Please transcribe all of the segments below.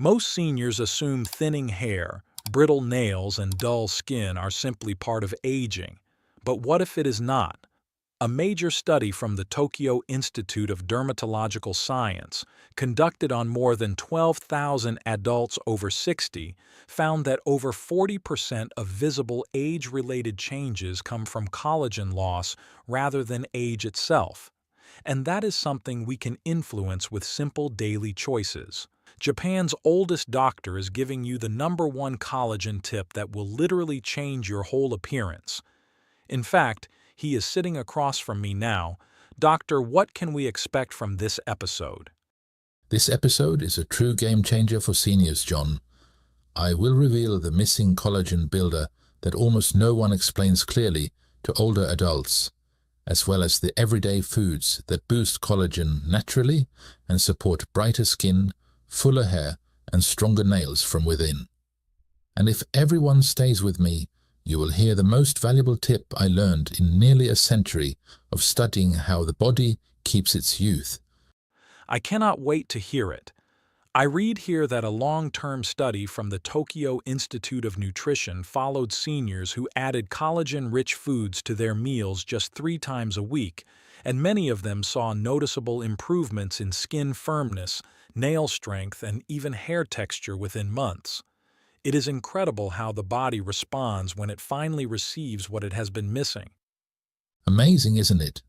Most seniors assume thinning hair, brittle nails, and dull skin are simply part of aging. But what if it is not? A major study from the Tokyo Institute of Dermatological Science, conducted on more than 12,000 adults over 60, found that over 40% of visible age-related changes come from collagen loss rather than age itself. And that is something we can influence with simple daily choices. Japan's oldest doctor is giving you the #1 collagen tip that will literally change your whole appearance. In fact, he is sitting across from me now. Doctor, what can we expect from this episode? This episode is a true game changer for seniors, John. I will reveal the missing collagen builder that almost no one explains clearly to older adults, as well as the everyday foods that boost collagen naturally and support brighter skin, fuller hair, and stronger nails from within. And if everyone stays with me, you will hear the most valuable tip I learned in nearly a century of studying how the body keeps its youth. I cannot wait to hear it. I read here that a long-term study from the Tokyo Institute of Nutrition followed seniors who added collagen-rich foods to their meals just 3 times a week, and many of them saw noticeable improvements in skin firmness, nail strength, and even hair texture within months. It is incredible how the body responds when it finally receives what it has been missing. Amazing, isn't it?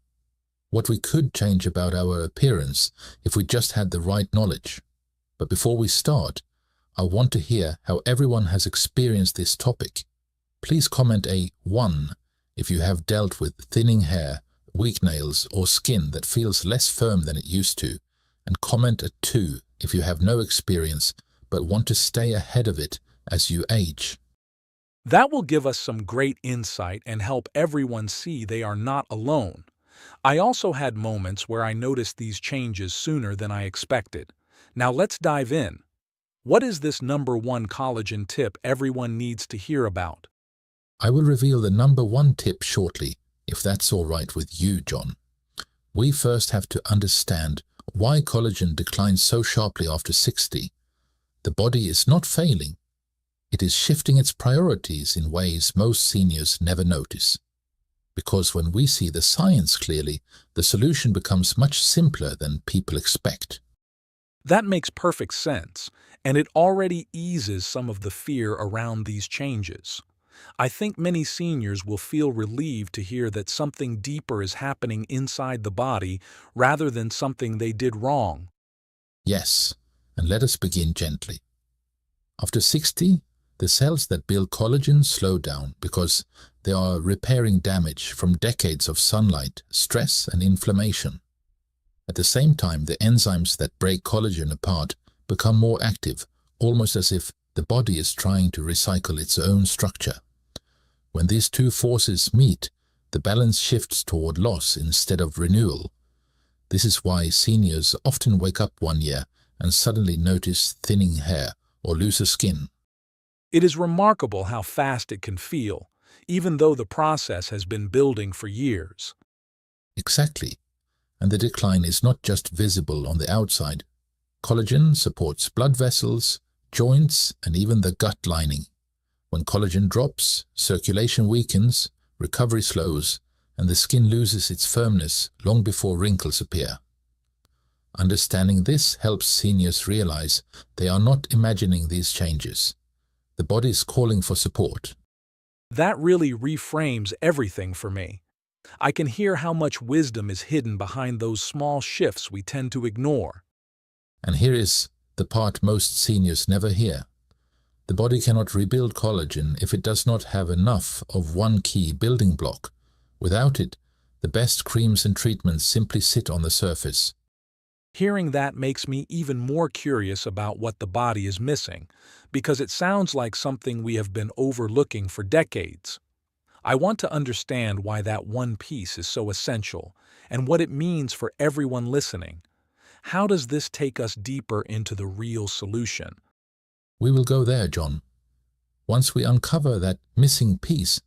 What we could change about our appearance if we just had the right knowledge. But before we start, I want to hear how everyone has experienced this topic. Please comment a 1 if you have dealt with thinning hair, weak nails, or skin that feels less firm than it used to, and comment a 2 if you have no experience but want to stay ahead of it as you age. That will give us some great insight and help everyone see they are not alone. I also had moments where I noticed these changes sooner than I expected. Now let's dive in. What is this #1 collagen tip everyone needs to hear about? I will reveal the #1 tip shortly, if that's all right with you, John. We first have to understand why collagen declines so sharply after 60. The body is not failing. It is shifting its priorities in ways most seniors never notice. Because when we see the science clearly, the solution becomes much simpler than people expect. That makes perfect sense, and it already eases some of the fear around these changes. I think many seniors will feel relieved to hear that something deeper is happening inside the body rather than something they did wrong. Yes, and let us begin gently. After 60, the cells that build collagen slow down because they are repairing damage from decades of sunlight, stress, and inflammation. At the same time, the enzymes that break collagen apart become more active, almost as if the body is trying to recycle its own structure. When these two forces meet, the balance shifts toward loss instead of renewal. This is why seniors often wake up one year and suddenly notice thinning hair or looser skin. It is remarkable how fast it can feel, even though the process has been building for years. Exactly. And the decline is not just visible on the outside. Collagen supports blood vessels, joints, and even the gut lining. When collagen drops, circulation weakens, recovery slows, and the skin loses its firmness long before wrinkles appear. Understanding this helps seniors realize they are not imagining these changes. The body is calling for support. That really reframes everything for me. I can hear how much wisdom is hidden behind those small shifts we tend to ignore. And here is the part most seniors never hear. The body cannot rebuild collagen if it does not have enough of one key building block. Without it, the best creams and treatments simply sit on the surface. Hearing that makes me even more curious about what the body is missing, because it sounds like something we have been overlooking for decades. I want to understand why that one piece is so essential and what it means for everyone listening. How does this take us deeper into the real solution? We will go there, John. Once we uncover that missing piece,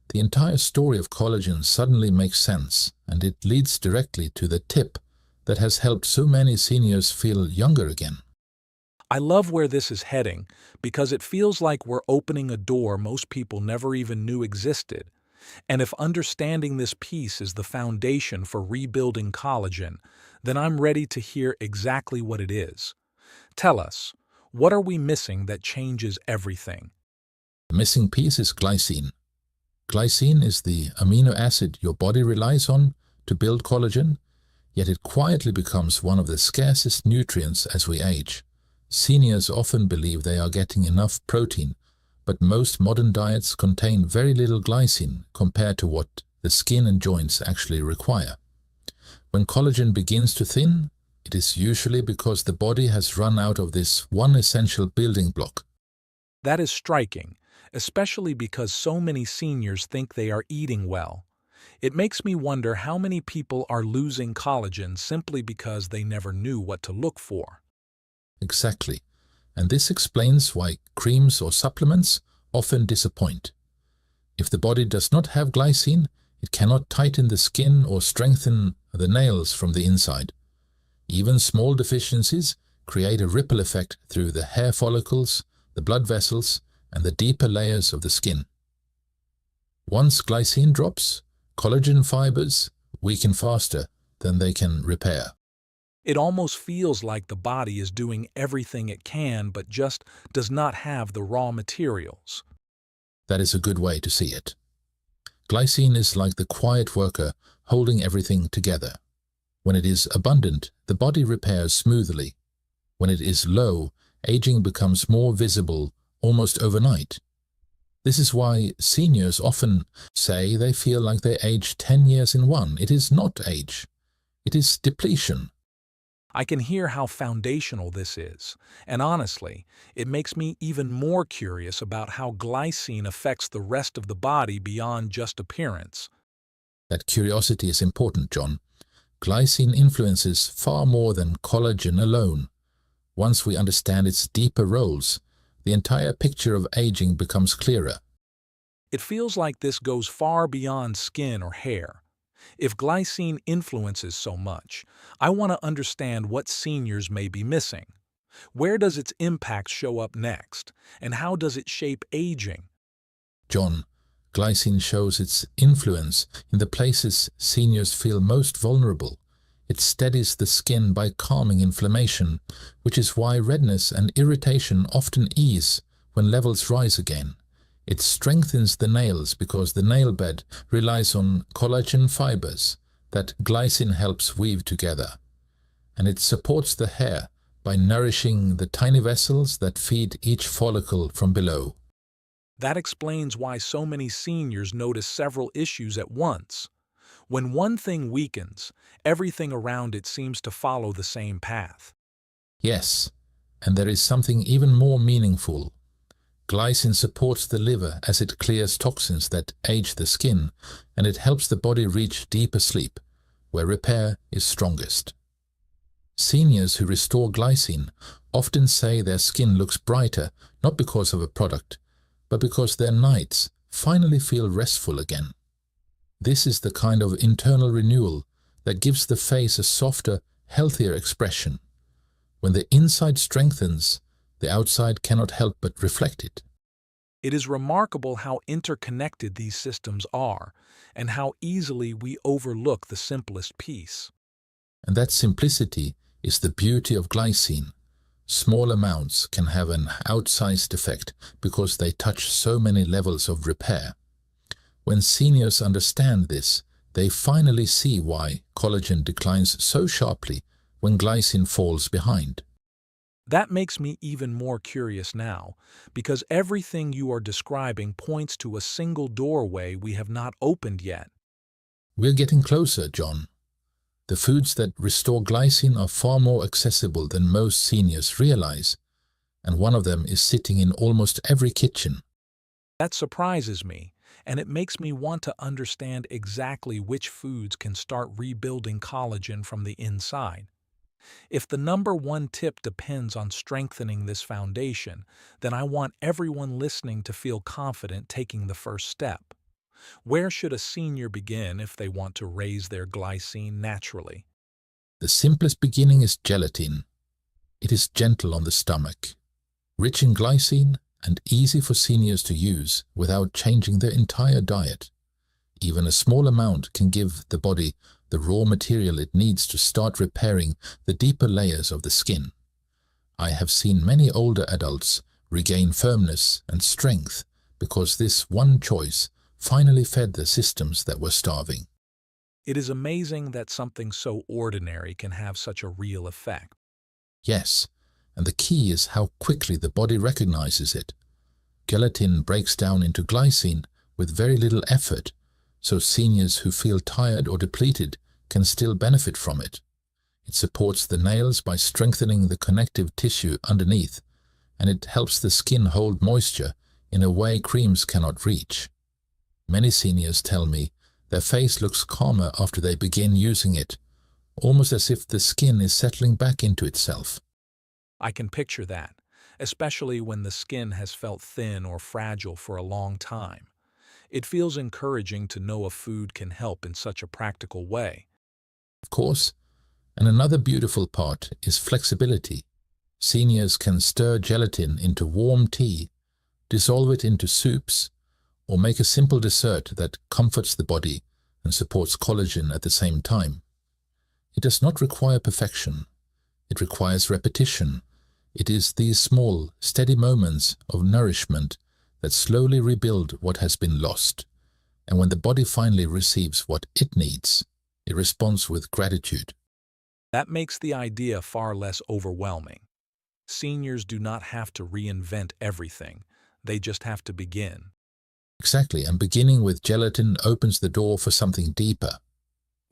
the entire story of collagen suddenly makes sense, and it leads directly to the tip that has helped so many seniors feel younger again. I love where this is heading because it feels like we're opening a door most people never even knew existed. And if understanding this piece is the foundation for rebuilding collagen, then I'm ready to hear exactly what it is. Tell us, what are we missing that changes everything? The missing piece is glycine. Glycine is the amino acid your body relies on to build collagen, yet it quietly becomes one of the scarcest nutrients as we age. Seniors often believe they are getting enough protein, but most modern diets contain very little glycine compared to what the skin and joints actually require. When collagen begins to thin, it is usually because the body has run out of this one essential building block. That is striking, especially because so many seniors think they are eating well. It makes me wonder how many people are losing collagen simply because they never knew what to look for. Exactly. And this explains why creams or supplements often disappoint. If the body does not have glycine, it cannot tighten the skin or strengthen the nails from the inside. Even small deficiencies create a ripple effect through the hair follicles, the blood vessels, and the deeper layers of the skin. Once glycine drops, collagen fibers weaken faster than they can repair. It almost feels like the body is doing everything it can but just does not have the raw materials. That is a good way to see it. Glycine is like the quiet worker holding everything together. When it is abundant, the body repairs smoothly. When it is low, aging becomes more visible almost overnight. This is why seniors often say they feel like they age 10 years in one. It is not age. It is depletion. I can hear how foundational this is, and honestly, it makes me even more curious about how glycine affects the rest of the body beyond just appearance. That curiosity is important, John. Glycine influences far more than collagen alone. Once we understand its deeper roles, the entire picture of aging becomes clearer. It feels like this goes far beyond skin or hair. If glycine influences so much, I want to understand what seniors may be missing. Where does its impact show up next, and how does it shape aging? John, glycine shows its influence in the places seniors feel most vulnerable. It steadies the skin by calming inflammation, which is why redness and irritation often ease when levels rise again. It strengthens the nails because the nail bed relies on collagen fibers that glycine helps weave together. And it supports the hair by nourishing the tiny vessels that feed each follicle from below. That explains why so many seniors notice several issues at once. When one thing weakens, everything around it seems to follow the same path. Yes, and there is something even more meaningful. Glycine supports the liver as it clears toxins that age the skin, and it helps the body reach deeper sleep, where repair is strongest. Seniors who restore glycine often say their skin looks brighter, not because of a product, but because their nights finally feel restful again. This is the kind of internal renewal that gives the face a softer, healthier expression. When the inside strengthens, the outside cannot help but reflect it. It is remarkable how interconnected these systems are, and how easily we overlook the simplest piece. And that simplicity is the beauty of glycine. Small amounts can have an outsized effect because they touch so many levels of repair. When seniors understand this, they finally see why collagen declines so sharply when glycine falls behind. That makes me even more curious now, because everything you are describing points to a single doorway we have not opened yet. We're getting closer, John. The foods that restore glycine are far more accessible than most seniors realize, and one of them is sitting in almost every kitchen. That surprises me, and it makes me want to understand exactly which foods can start rebuilding collagen from the inside. If the number one tip depends on strengthening this foundation, then I want everyone listening to feel confident taking the first step. Where should a senior begin if they want to raise their glycine naturally? The simplest beginning is gelatin. It is gentle on the stomach, rich in glycine, and easy for seniors to use without changing their entire diet. Even a small amount can give the body the raw material it needs to start repairing the deeper layers of the skin. I have seen many older adults regain firmness and strength because this one choice finally fed the systems that were starving. It is amazing that something so ordinary can have such a real effect. Yes, and the key is how quickly the body recognizes it. Gelatin breaks down into glycine with very little effort, so seniors who feel tired or depleted can still benefit from it. It supports the nails by strengthening the connective tissue underneath, and it helps the skin hold moisture in a way creams cannot reach. Many seniors tell me their face looks calmer after they begin using it, almost as if the skin is settling back into itself. I can picture that, especially when the skin has felt thin or fragile for a long time. It feels encouraging to know a food can help in such a practical way. Of course, and another beautiful part is flexibility. Seniors can stir gelatin into warm tea, dissolve it into soups, or make a simple dessert that comforts the body and supports collagen at the same time. It does not require perfection. It requires repetition. It is these small, steady moments of nourishment that slowly rebuild what has been lost. And when the body finally receives what it needs, it responds with gratitude. That makes the idea far less overwhelming. Seniors do not have to reinvent everything. They just have to begin. Exactly, and beginning with gelatin opens the door for something deeper.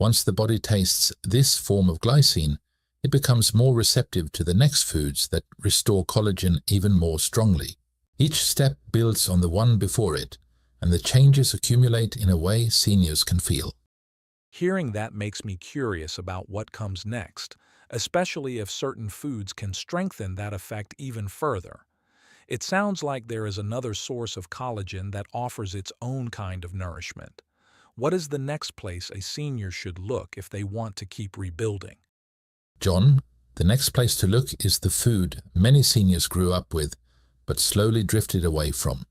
Once the body tastes this form of glycine, it becomes more receptive to the next foods that restore collagen even more strongly. Each step builds on the one before it, and the changes accumulate in a way seniors can feel. Hearing that makes me curious about what comes next, especially if certain foods can strengthen that effect even further. It sounds like there is another source of collagen that offers its own kind of nourishment. What is the next place a senior should look if they want to keep rebuilding? John, the next place to look is the food many seniors grew up with, but slowly drifted away from.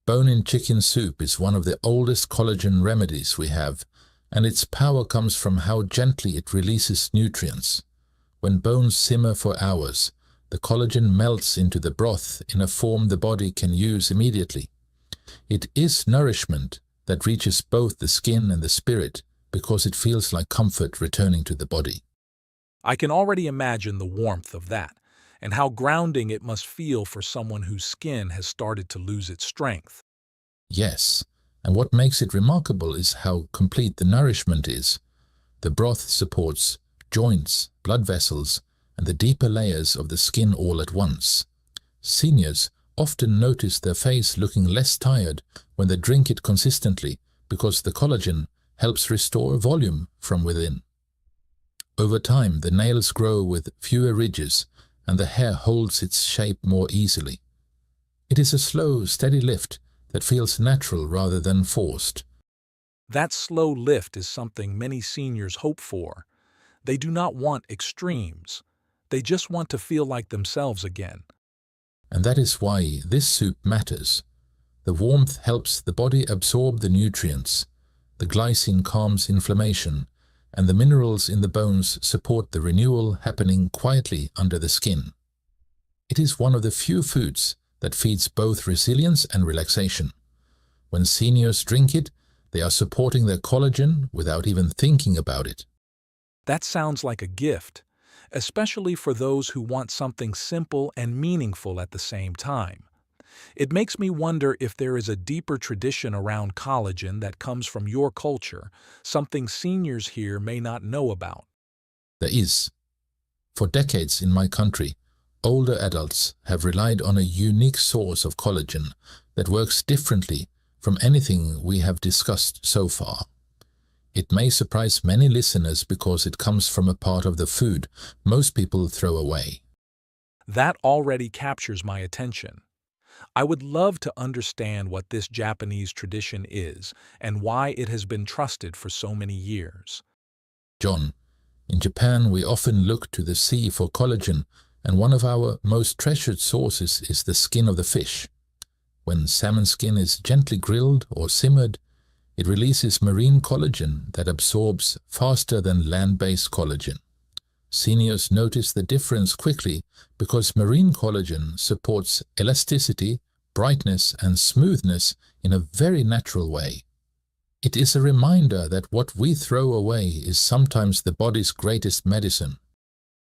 Bone-in chicken soup is one of the oldest collagen remedies we have, and its power comes from how gently it releases nutrients. When bones simmer for hours, the collagen melts into the broth in a form the body can use immediately. It is nourishment that reaches both the skin and the spirit because it feels like comfort returning to the body. I can already imagine the warmth of that, and how grounding it must feel for someone whose skin has started to lose its strength. Yes, and what makes it remarkable is how complete the nourishment is. The broth supports joints, blood vessels, and the deeper layers of the skin all at once. Seniors often notice their face looking less tired when they drink it consistently because the collagen helps restore volume from within. Over time, the nails grow with fewer ridges and the hair holds its shape more easily. It is a slow, steady lift that feels natural rather than forced. That slow lift is something many seniors hope for. They do not want extremes. They just want to feel like themselves again. And that is why this soup matters. The warmth helps the body absorb the nutrients, the glycine calms inflammation, and the minerals in the bones support the renewal happening quietly under the skin. It is one of the few foods that feeds both resilience and relaxation. When seniors drink it, they are supporting their collagen without even thinking about it. That sounds like a gift, especially for those who want something simple and meaningful at the same time. It makes me wonder if there is a deeper tradition around collagen that comes from your culture, something seniors here may not know about. There is. For decades in my country, older adults have relied on a unique source of collagen that works differently from anything we have discussed so far. It may surprise many listeners because it comes from a part of the food most people throw away. That already captures my attention. I would love to understand what this Japanese tradition is and why it has been trusted for so many years. John, in Japan we often look to the sea for collagen And one of our most treasured sources is the skin of the fish. When salmon skin is gently grilled or simmered, it releases marine collagen that absorbs faster than land-based collagen. Seniors notice the difference quickly because marine collagen supports elasticity, brightness, and smoothness in a very natural way. It is a reminder that what we throw away is sometimes the body's greatest medicine.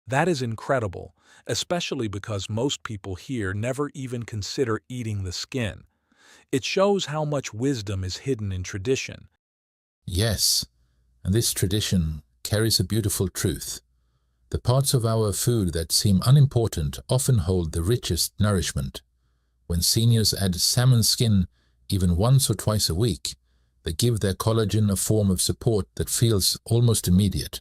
That is incredible, especially because most people here never even consider eating the skin. It shows how much wisdom is hidden in tradition. Yes, and this tradition carries a beautiful truth. The parts of our food that seem unimportant often hold the richest nourishment. When seniors add salmon skin even once or twice a week, they give their collagen a form of support that feels almost immediate.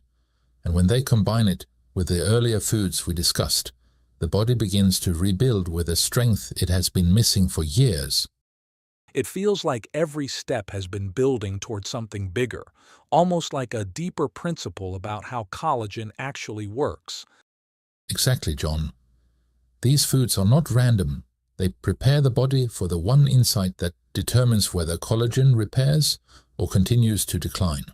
And when they combine it with the earlier foods we discussed, the body begins to rebuild with a strength it has been missing for years. It feels like every step has been building towards something bigger, almost like a deeper principle about how collagen actually works. Exactly, John. These foods are not random. They prepare the body for the one insight that determines whether collagen repairs or continues to decline.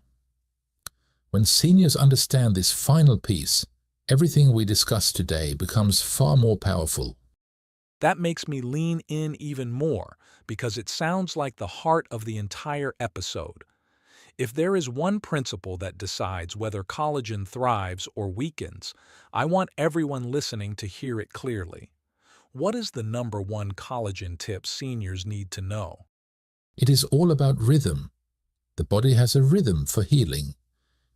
When seniors understand this final piece, everything we discussed today becomes far more powerful. That makes me lean in even more because it sounds like the heart of the entire episode. If there is one principle that decides whether collagen thrives or weakens, I want everyone listening to hear it clearly. What is the number one collagen tip seniors need to know? It is all about rhythm. The body has a rhythm for healing.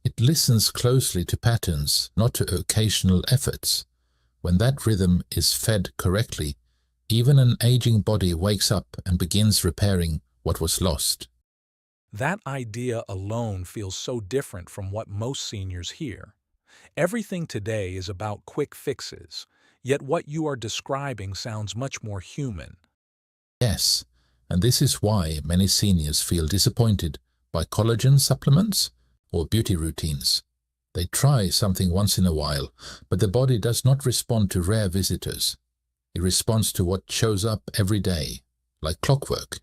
It listens closely to patterns, not to occasional efforts. When that rhythm is fed correctly, even an aging body wakes up and begins repairing what was lost. That idea alone feels so different from what most seniors hear. Everything today is about quick fixes, yet what you are describing sounds much more human. Yes, and this is why many seniors feel disappointed by collagen supplements or beauty routines. They try something once in a while, but the body does not respond to rare visitors. It responds to what shows up every day, like clockwork.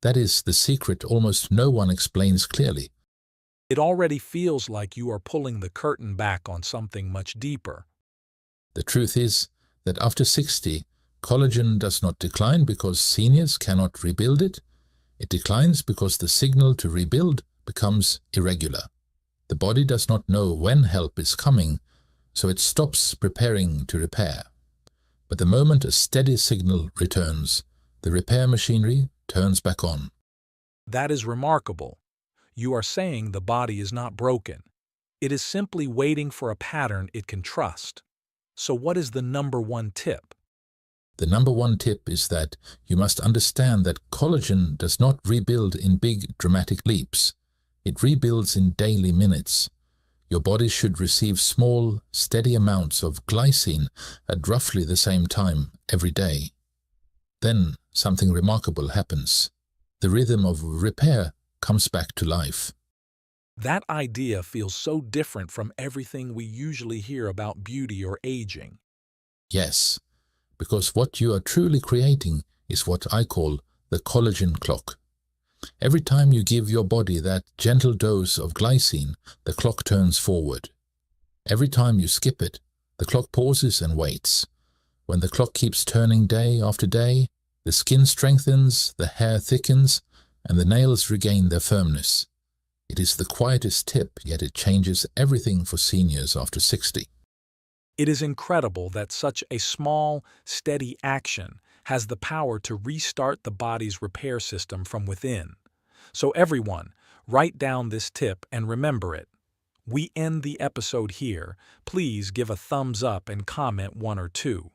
That is the secret almost no one explains clearly. It already feels like you are pulling the curtain back on something much deeper. The truth is that after 60, collagen does not decline because seniors cannot rebuild it. It declines because the signal to rebuild becomes irregular. The body does not know when help is coming, so it stops preparing to repair. But the moment a steady signal returns, the repair machinery turns back on. That is remarkable. You are saying the body is not broken. It is simply waiting for a pattern it can trust. So what is the number one tip? The number one tip is that you must understand that collagen does not rebuild in big, dramatic leaps. It rebuilds in daily minutes. Your body should receive small, steady amounts of glycine at roughly the same time every day. Then something remarkable happens. The rhythm of repair comes back to life. That idea feels so different from everything we usually hear about beauty or aging. Yes, because what you are truly creating is what I call the collagen clock. Every time you give your body that gentle dose of glycine, the clock turns forward. Every time you skip it, the clock pauses and waits. When the clock keeps turning day after day, the skin strengthens, the hair thickens, and the nails regain their firmness. It is the quietest tip, yet it changes everything for seniors after 60. It is incredible that such a small, steady action has the power to restart the body's repair system from within. So everyone, write down this tip and remember it. We end the episode here. Please give a thumbs up and comment 1 or 2.